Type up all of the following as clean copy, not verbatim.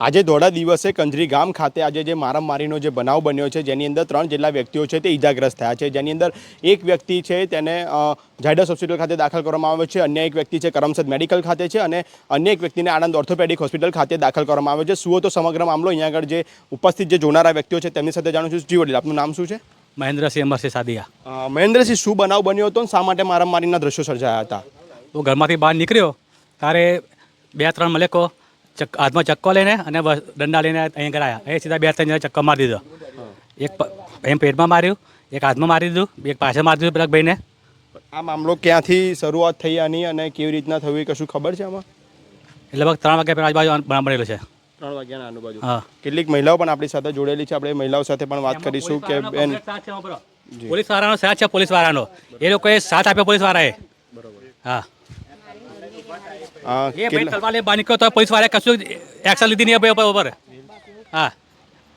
આજે ધોળા દિવસે કંજરી ગામ ખાતે આજે જે મારામારીનો જે બનાવ બન્યો છે જેની અંદર 3 જેટલા વ્યક્તિઓ છે તે ઈજાગ્રસ્ત થયા છે, જેની અંદર એક વ્યક્તિ છે તેને ઝાયડસ હોસ્પિટલ ખાતે દાખલ કરવામાં આવ્યો છે, અન્ય એક વ્યક્તિ છે કરમસદ મેડિકલ ખાતે છે અને અન્ય એક વ્યક્તિને આણંદ ઓર્થોપેડિક હોસ્પિટલ ખાતે દાખલ કરવામાં આવ્યો છે। શું હતો સમગ્ર મામલો અહીંયા આગળ જે ઉપસ્થિત જે જોનારા વ્યક્તિઓ છે તેમની સાથે જાણું છું। જી વડીલ, આપનું નામ શું છે? મહેન્દ્રસિંહ અમરસિંહ સાદિયા। મહેન્દ્રસિંહ, શું બનાવ બન્યો હતો અને શા માટે મારામારીના દ્રશ્યો સર્જાયા હતા? હું ઘરમાંથી બહાર નીકળ્યો ત્યારે 2-3 મલેકો હાથમાં ચક્કો લઈને અને દંડા લઈને અહીં કરાયા। એ સીધા 2-3 જણા ચક્કો મારી દીધો। એક અહીં પેટમાં માર્યું, એક હાથમાં મારી દીધું, એક પાછળ મારી દીધું પેલા ભાઈને। આ મામલો ક્યાંથી શરૂઆત થઈ આની અને કેવી રીતના થયું એ કશું ખબર છે આમાં? એટલે લગભગ 3 વાગ્યા પહેલાં આજુબાજુ બનાવ બનેલો છે। 3 વાગ્યાના આજુબાજુ। હા, કેટલીક મહિલાઓ પણ આપણી સાથે જોડેલી છે, આપણે મહિલાઓ સાથે પણ વાત કરીશું કે બેન પોલીસવાળાનો સાથ છે, પોલીસવાળાનો એ લોકોએ સાથ આપ્યો પોલીસવાળાએ। હા, એ ભાઈ તલવાર લઈને બહાર નીકળ્યો તો પોલીસવાળાએ કશું એક્શન લીધી નહીં ભાઈ ઉપર। હા,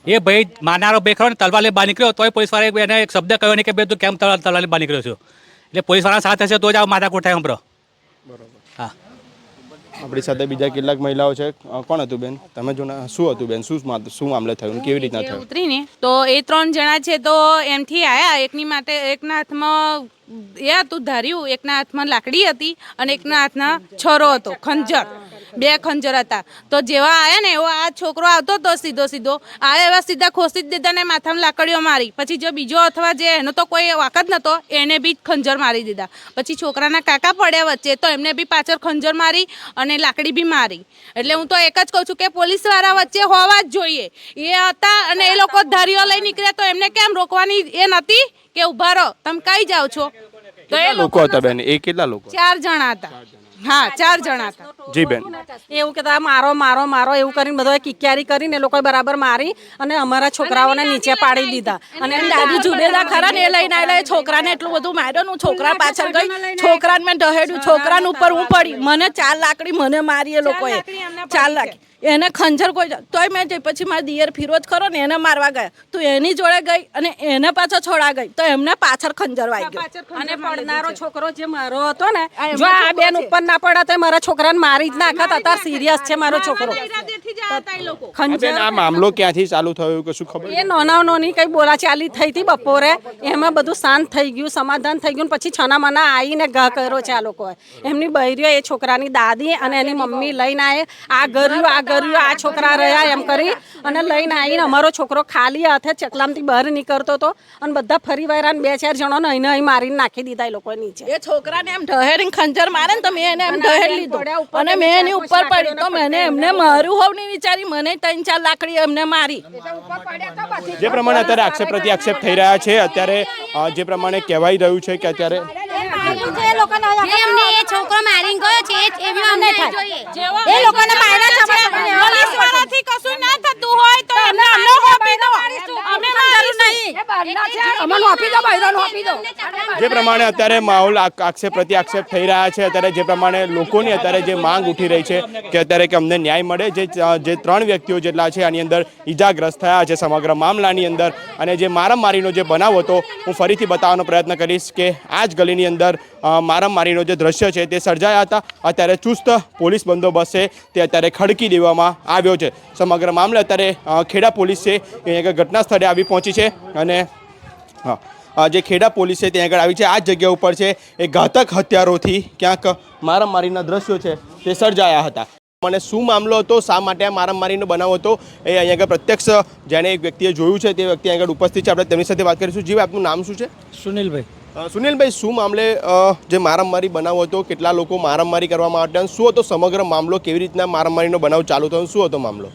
એ ભાઈ મારનારો ભાઈ ખરો ને તલવાર લઈને બહાર નીકળ્યો તોય પોલીસવાળાએ એને એક શબ્દ કહ્યો નહીં કે ભાઈ તું કેમ તલવાર લઈને બહાર નીકળ્યો છો। એટલે પોલીસવાળા સાથ હશે તો જ આ માથાકૂટ થાય હમણાં। હા, આપણી સાથે બીજા કેટલાક મહિલાઓ છે। કોણ હતું બેન? તમે જો શું હતું બેન, શું મામલે થયું, કેવી રીતના થયું? ઉતરીને તો એ 3 જણા છે તો એમથી આયા, એકની માટે એકના હાથમાં એ હતું ધાર્યું, એકના હાથમાં લાકડી હતી અને એકના હાથમાં છરો હતો, ખંજર, 2 ખંજર હતા। તો જેવા આયા ને એવો આ છોકરો આવતો હતો સીધો આ એવા સીધા ખોસી જ દીધા ને માથામાં લાકડીઓ મારી। પછી જો બીજો અથવા જે એનો તો કોઈ વાકત નહોતો એને બી ખંજર મારી દીધા। પછી છોકરાના કાકા પડ્યા વચ્ચે તો એમને બી પાછળ ખંજર મારી અને લાકડી બી મારી। એટલે હું તો એક જ કહું છું કે પોલીસવાળા વચ્ચે હોવા જ જોઈએ। એ હતા અને એ લોકો ધારીઓ લઈ નીકળ્યા તો એમને કેમ રોકવાની એ નથી કે ઉભા રહો, તમે કઈ જાઓ છો? તો એ લોકો હતા બેન? એ કેટલા લોકો? 4 જણા હતા। હા, 4 જણા હતા। જી બેન, એવું કહેતા મારો મારો મારો એવું કરીને બધો કિક્યારી કરીને એ લોકોએ બરાબર મારી અને અમારા છોકરાઓને નીચે પાડી દીધા। અને એની દાદી જુબેદા ખરા ને એ લઈને આવેલા, એ છોકરાને એટલું બધું માર્યો ને છોકરા પાછળ ગઈ, છોકરાને મેં ઢહેડ્યું, છોકરાને ઉપર હું પડી, મને 4 લાકડી મને મારી એ લોકોએ 4 લાકડી, એને ખંજર કોઈ તોય મેં જઈ પછી મારા દિયર ફિરોજ ખરો ને એને મારવા ગયા તો એની જોડે ગઈ અને એને પાછો છોડા ગઈ તો એમને પાછળ ખંજર વાગ્યો। અને પડનારો છોકરો જે મારો હતો ને, જો આ બેન ઉપર ના પડ્યા તો મારા છોકરાને મારી જ નાખત। અત્યારે સિરિયસ છે મારો છોકરો। બેન, આ મામલો ક્યાંથી ચાલુ થયો કશું ખબર? એ નાની કઈ બોલાચાલી થઈ હતી બપોરે, એમાં બધું શાંત થઈ ગયું, સમાધાન થઈ ગયું, પછી છનામના આવીને ઘા કર્યો છે આ લોકોએ। એમની બૈરીઓ એ છોકરાની દાદી અને એની મમ્મી લઈને આવે, આ ગર્યું આ છોકરા રહ્યા એમ કરી અને લઈને આવીને અમારો છોકરો ખાલી હાથે ચકલામથી બહાર નીકળતો હતો અને બધા ફરી વાયરા 2-4 જણોને અહીં મારીને નાખી દીધા એ લોકો નીચે। એ છોકરાને એમ ઢહેરીને ખંજર મારે ને તો મેં એને એમ ઢહેર લીધો અને મેં એની ઉપર પડી તો મેં એમને મારું હોવ નહીં વિચારી, મને 3-4 લાકડી એમને મારી। જે પ્રમાણે અત્યારે આક્ષેપ પ્રત્યાક્ષેપ થઈ રહ્યા છે, અત્યારે જે પ્રમાણે કહેવાઈ રહ્યું છે કે અત્યારે છોકરો મારી ગયો છે એ લોકોને માર્યા છે, પોલીસવાળાથી કશું ના થતું હોય તો એમને અમને આપી દો, અમે મારી નહીં, અમને આપી દો, બૈરાનો આપી દો। જે પ્રમાણે અત્યારે માહોલ આક્ષેપ પ્રત્યાક્ષેપ થઈ રહ્યા છે, અત્યારે જે પ્રમાણે લોકોની અત્યારે જે માંગ ઉઠી રહી છે કે અત્યારે કે અમને ન્યાય મળે। જે 3 વ્યક્તિઓ જેટલા છે આની અંદર ઈજાગ્રસ્ત થયા છે સમગ્ર મામલાની અંદર, અને જે મારામારીનો જે બનાવ હતો હું ફરીથી બતાવવાનો પ્રયત્ન કરીશ કે આ જ ગલીની અંદર મારામારીનો જે દ્રશ્ય છે તે સર્જાયા હતા। અત્યારે ચુસ્ત પોલીસ બંદોબસ્ત છે તે અત્યારે ખડકી દેવામાં આવ્યો છે। સમગ્ર મામલે અત્યારે ખેડા પોલીસ છે એ ઘટના સ્થળે આવી પહોંચી છે અને જે ખેડા પોલીસ છે ત્યાં આગળ આવી છે। આ જગ્યા ઉપર છે એ ઘાતક હત્યારોથી ક્યાંક મારામારીના દ્રશ્યો છે તે સર્જાયા હતા। મને શું મામલો હતો, શા માટે આ મારામારીનો બનાવ હતો, એ અહીંયા આગળ પ્રત્યક્ષ જેણે એક વ્યક્તિએ જોયું છે તે વ્યક્તિ આગળ ઉપસ્થિત છે, આપણે તેમની સાથે વાત કરીશું। જી, આપનું નામ શું છે? સુનિલભાઈ। સુનિલભાઈ, શું મામલે જે મારામારી બનાવ હતો, કેટલા લોકો મારામારી કરવામાં આવ્યા, શું હતો સમગ્ર મામલો, કેવી રીતના મારામારીનો બનાવ ચાલુ થયો, શું હતો મામલો?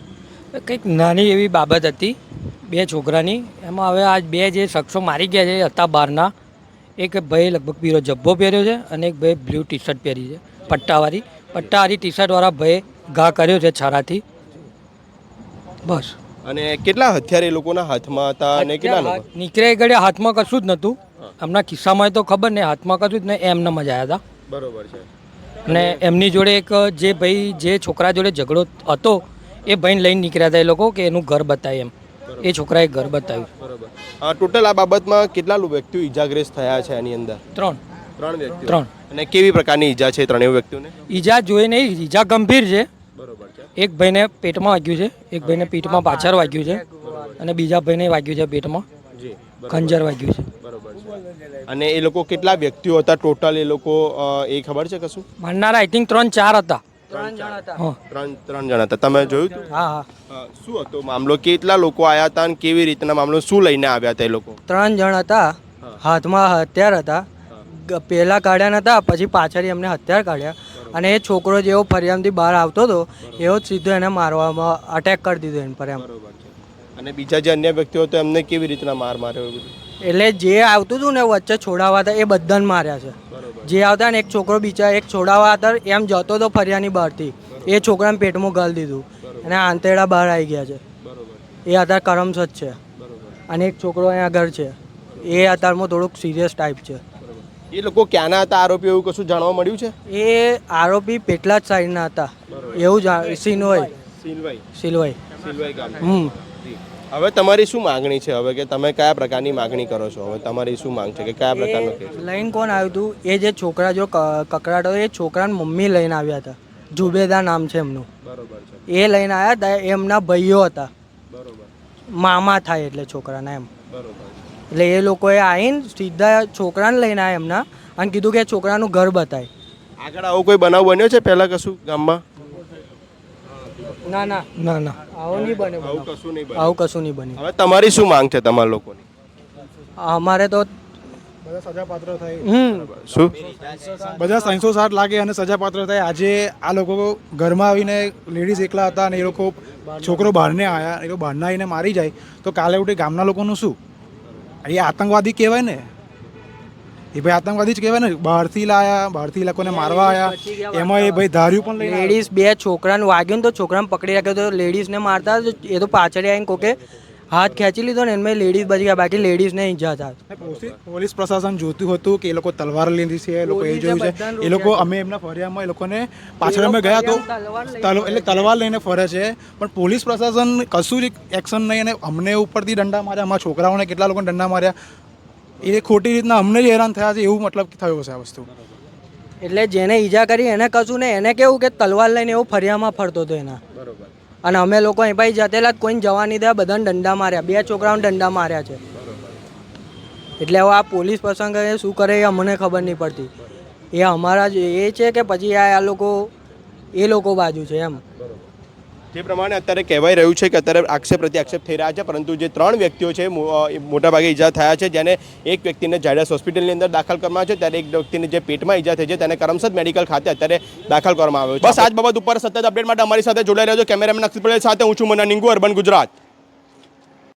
કંઈક નાની એવી બાબત હતી 2 છોકરાની। એમાં હવે આ 2 જે શખ્સો મારી ગયા છે હતા બહારના, એક ભાઈ લગભગ પીળો જબ્બો પહેર્યો છે અને એક ભાઈ બ્લુ ટી શર્ટ પહેરી છે, પટ્ટાવાળી ટી શર્ટવાળા ભાઈ ઘા કર્યો છે છરાથી, બસ। અને કેટલા હથિયાર એ લોકોના હાથમાં હતા અને કેટલા લોકો નીકળ્યા ઘડે હાથમાં કશું જ નહોતું, એમના ખિસ્સામાં તો ખબર ને હાથમાં કશું જ નહીં, એમને મજા આવ્યા હતા। બરોબર છે। અને એમની જોડે એક જે ભાઈ જે છોકરા જોડે ઝઘડો હતો એ ભાઈને લઈને નીકળ્યા હતા એ લોકો કે એનું ઘર બતાવે એમ, એ છોકરાએ ઘર બતાવ્યું। બરોબર। ટોટલ આ બાબતમાં કેટલા વ્યક્તિઓ ઈજાગ્રસ્ત થયા છે આની અંદર? 3 વ્યક્તિઓ। 3। અને કેવી પ્રકારની ઈજા છે ત્રણેય વ્યક્તિઓને? ઈજા જોઈએ નહીં, ઈજા ગંભીર છે, બરોબર છે. એક ભાઈને પેટમાં વાગ્યું છે, એક ભાઈને પીઠમાં પાછળ વાગ્યું છે અને બીજા ભાઈને વાગ્યું છે પેટમાં, જી ખંજર વાગ્યું છે. બરોબર છે. અને એ લોકો કેટલા વ્યક્તિઓ હતા ટોટલ એ લોકો એ ખબર છે કશું? મારનારા આઈ થિંક 3-4 હતા. 3 જણા હતા. હા ત્રણ જણા હતા. તમે જોયું હતું? હા હા. શું હતો મામલો? કેટલા લોકો આવ્યા હતા અને કેવી રીતના મામલો, શું લઈને આવ્યા હતા એ લોકો? 3 જણ હતા, હાથમાં હથિયાર હતા. પહેલા કાઢ્યા નતા, પછી પાછળ એમને હથિયાર કાઢ્યા અને એ છોકરો જેવો ફરિયામથી બહાર આવતો હતો એવો જ સીધો એને મારવામાં અટેક કરી દીધો એની પર એમ. બરોબર છે. અને બીજા જે અન્ય વ્યક્તિઓ હતા એમને કેવી રીતના માર્યો એ બધું? એટલે જે આવતું હતું ને વચ્ચે છોડાવવા હતા એ બધાને માર્યા છે. જે આવતા ને એક છોકરો બીજા એક છોડાવવા હતા એમ જતો હતો ફરિયાની બહારથી, એ છોકરાને પેટમાં ગાળી દીધું અને આંતરડા બહાર આવી ગયા છે. એ અત્યારે કરમસદ છે. અને એક છોકરો અહીંયા આગળ છે, એ અત્યારમાં થોડુંક સિરિયસ ટાઈપ છે. એ લોકો ક્યાંના હતા આરોપી, એવું કશું જાણવા મળ્યું છે? એ આરોપી પેટલાદ સાઈડના હતા એવું સિલવાઈ સિલવાઈ ગામ. હવે તમારી શું માંગણી છે હવે, કે તમે કયા પ્રકારની માંગણી કરો છો? હવે તમારી શું માંગ છે કે કયા પ્રકારનો કેસ? લઈને કોણ આવ્યું હતું? એ જે છોકરા જો કકડાટો, એ છોકરાની મમ્મી લઈને આવ્યા હતા. જુબેદા નામ છે એમનું. બરોબર છે. એ લઈને આવ્યા હતા, એમના ભાઈઓ હતા, બરોબર. મામા થાય એટલે છોકરાના એમ. બરોબર. એટલે એ લોકોએ આવીને સીધા છોકરાને લઈને આવ્યા એમના અને કીધું કે છોકરાનું ઘર બતાય. આગળ આવો કોઈ બનાવ બન્યો છે પહેલા કશું ગામમાં? ના ના ના ના, આવું નહીં બને. આવું કશું નહીં બન્યું. આવું કશું નહીં બન્યું. હવે તમારી શું માંગ છે તમારા લોકોની? અમારે તો સજાપાત્ર થાય, શું? બધા 307 લાગે અને સજાપાત્ર થાય. આજે આ લોકો ઘરમાં આવીને લેડીઝ એકલા હતા અને એ લોકો છોકરો બહારને આવ્યા, એ લોકો બહારના આવીને મારી જાય તો કાલે ઉઠી ગામના લોકોનું શું? એ આતંકવાદી કહેવાય ને, એ ભાઈ આતંકવાદી જ કહેવાય ને. બહારથી લાયા, બહારથી એ લોકોને મારવા આવ્યા, એમાં એ ભાઈ ધાર્યું પણ લઈને લેડીઝ બે છોકરાને વાગ્યું ને તો છોકરાને પકડી રાખ્યો તો લેડીઝને મારતા એ તો પાછળ આવીને કોકે હાથ ખેંચી લીધો ને એમાં લેડીઝ બચી ગયા, બાકી લેડીઝને ઈજા થાય. પોલીસ પ્રશાસન જોતું હતું કે એ લોકો તલવાર લીધી છે, એ લોકો એ જોયું છે. એ લોકો અમે એમના ફરિયામાં એ લોકોને પાછળ અમે ગયા તો એટલે તલવાર લઈને ફરે છે, પણ પોલીસ પ્રશાસન કશું જ એક્શન નહીં. અને અમને ઉપરથી દંડા માર્યા, અમારા છોકરાઓને કેટલા લોકોને દંડા માર્યા, એ ખોટી રીતના અમને જ હેરાન થયા છે એવું મતલબ થયો છે આ વસ્તુ. એટલે જેને ઈજા કરી એને કશું ને, એને કેવું કે તલવાર લઈને એવું ફરિયામાં ફરતો હતો એના. અને અમે લોકો અહીં ભાઈ જતેલા જ કોઈને જવા નહીં દે, બધાને દંડા માર્યા, બે છોકરાઓને દંડા માર્યા છે. એટલે હવે આ પોલીસ પ્રસંગ શું કરે એ અમને ખબર નહીં પડતી. એ અમારા જ એ છે કે પછી આ લોકો એ લોકો બાજુ છે એમ. જે પ્રમાણે અત્યારે કહેવાય રહ્યું છે કે અત્યારે આક્ષેપ પ્રત્યાક્ષેપ થઈ રહ્યા છે, પરંતુ જે 3 વ્યક્તિઓ છે મોટાભાગે ઈજા થયા છે, જેને એક વ્યક્તિને ઝાયડસ હોસ્પિટલની અંદર દાખલ કરવામાં આવ્યો છે, ત્યારે એક વ્યક્તિને જે પેટમાં ઈજા થઈ છે તેને કરમસદ મેડિકલ ખાતે અત્યારે દાખલ કરવામાં આવ્યો છે. બસ આજ બાબત ઉપર સતત અપડેટ માટે અમારી સાથે જોડાઈ રહ્યો છો. કેમેરામેન અક્ષિત પટેલ સાથે હું છું મના નિંગુ, અર્બન ગુજરાત.